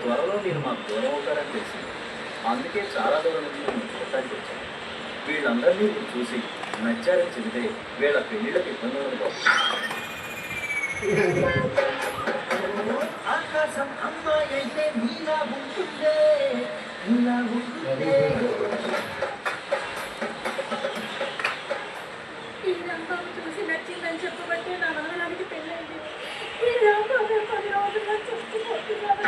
త్వరలో మీరు మాకు దూరం అవుతారని తెలిసింది. అందుకే చాలా దూరం నుంచి మేము చూడటానికి వచ్చాను. వీళ్ళందరినీ మీరు చూసి నచ్చారని చెబితే వీళ్ళ పెళ్లిళ్ళకి ఇబ్బంది ఉండదు. ఆకాశం అమ్మాయి అయితే నీలా ఉంటుందే, నీలా ఉంటుందే. ఈ రంగం చూసి నచ్చిందని చెప్పబట్టే నా మనవరానికి పెళ్ళైంది. ఈ రంగం 10 రోజుల్లో చూస్తుపోతున్నాను.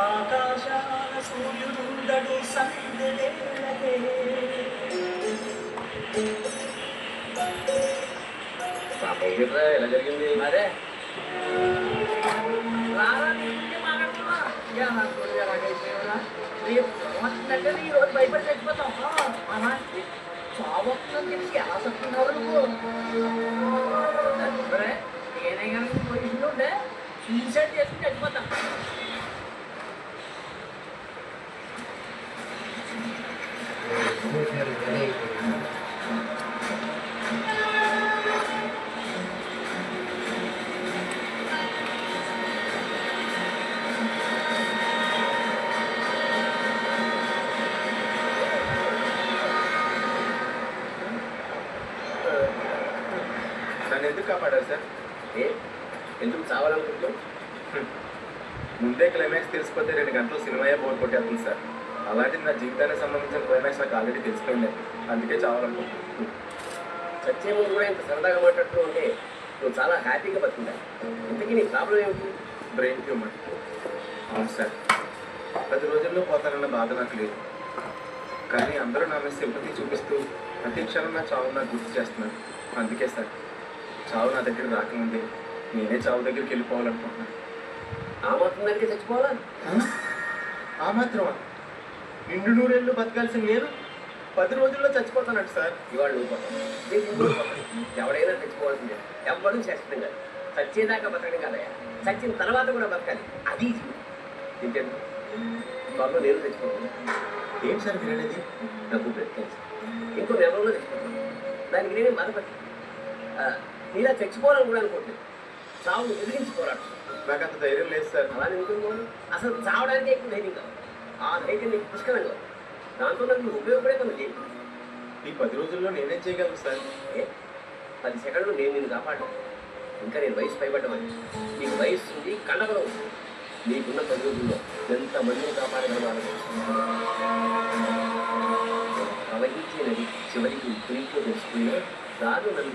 ఆకాశాల సూర్యుడుండడు సందెలేలకే. పాపం గిట్రా ఎలా జరిగింది మరే ఈ రోజు భయపడి చచ్చిపోతాం. అలాంటి చావొస్తుందని చెప్పి ఎలా చెప్తున్నారు నువ్వు? నేనే కనుక పొజిషన్లో ఉంటే సూసైడ్ చేసుకుని చచ్చిపోతాం. నన్ను ఎందుకు కాపాడారు సార్? ఎందుకు చావాలనుకుంటూ? ముందే క్లైమాక్స్ తెలిసిపోతే 2 గంటలు సినిమాయే బోర్ కొట్టేస్తుంది సార్. అలాంటి నా జీవితానికి సంబంధించిన క్లైమాక్స్ నాకు ఆల్రెడీ తెలిసిపోయింది. అందుకే చావాలనుకుంటున్నాను. సత్యం ముందు కూడా ఇంత సరదాగా మాట్లాడుతూ ఉంటే నువ్వు చాలా హ్యాపీగా బతుకుంటావు. ఇంతకీ నీ ప్రాబ్లం ఏమిటి? Brain tumour. అవును సార్, 10 రోజుల్లో పోతానన్న బాధ నాకు లేదు. కానీ అందరూ నా మీద సింపతి చూపిస్తూ ప్రతి క్షణం నా చావు నాకు గుర్తు చేస్తున్నారు. అందుకే సార్, చావు నా దగ్గర రాకముందే నేనే చావు దగ్గరికి వెళ్ళిపోవాలనుకుంటున్నాను. ఆ మాత్రం దానికి చచ్చిపోవాలా? ఆ మాత్రమా? నిండు 100 ఏళ్ళు బతకాల్సిన నేను 10 రోజుల్లో చచ్చిపోతానంట సార్. ఇవాళ నువ్వు పోతావు, రేపు ఇంకోటి పోతాడు. ఎవడైనా చచ్చిపోవాల్సిందే. ఎవ్వడం శాశ్వతం కాదు. చచ్చేదాకా బతకడం కాదయా, చచ్చిన తర్వాత కూడా బతకాలి. అది ఇంకేంటి త్వరలో నేను చచ్చిపోతాను. ఏం సార్ మీరు అనేది? డబ్బు బ్రెత్ ఇంకో నెలలో చచ్చిపోతాను. దానికి నేనే బాధపడి నీలా చచ్చిపోవాలని కూడా అనుకోవట్లేదు. చావు ఎదిరించి పోరాడు. నాకు అంత ధైర్యం లేదు సార్. అలా ఎందుకు? అసలు చావడానికి ఎక్కువ ధైర్యం కావాలి. ఆ ధైర్యం నీకు పుష్కలంగా కావాలి. దాంతో నాకు ఉపయోగపడే పనులు చేయి. ఈ 10 రోజుల్లో నేనేం చేయగలను సార్? 10 సెకండ్లు నేను నిన్ను కాపాడను. ఇంకా నేను వయసు పైబడ్డమని నీకు వయసు ఉంది, కండబలం ఉంది. నీకున్న 10 రోజుల్లో ఎంతమందిని కాపాడగలవాలి? ప్రవహించే నది చివరికి ఉప్పునీటిలో తెలుసుకునే దారు నన్ను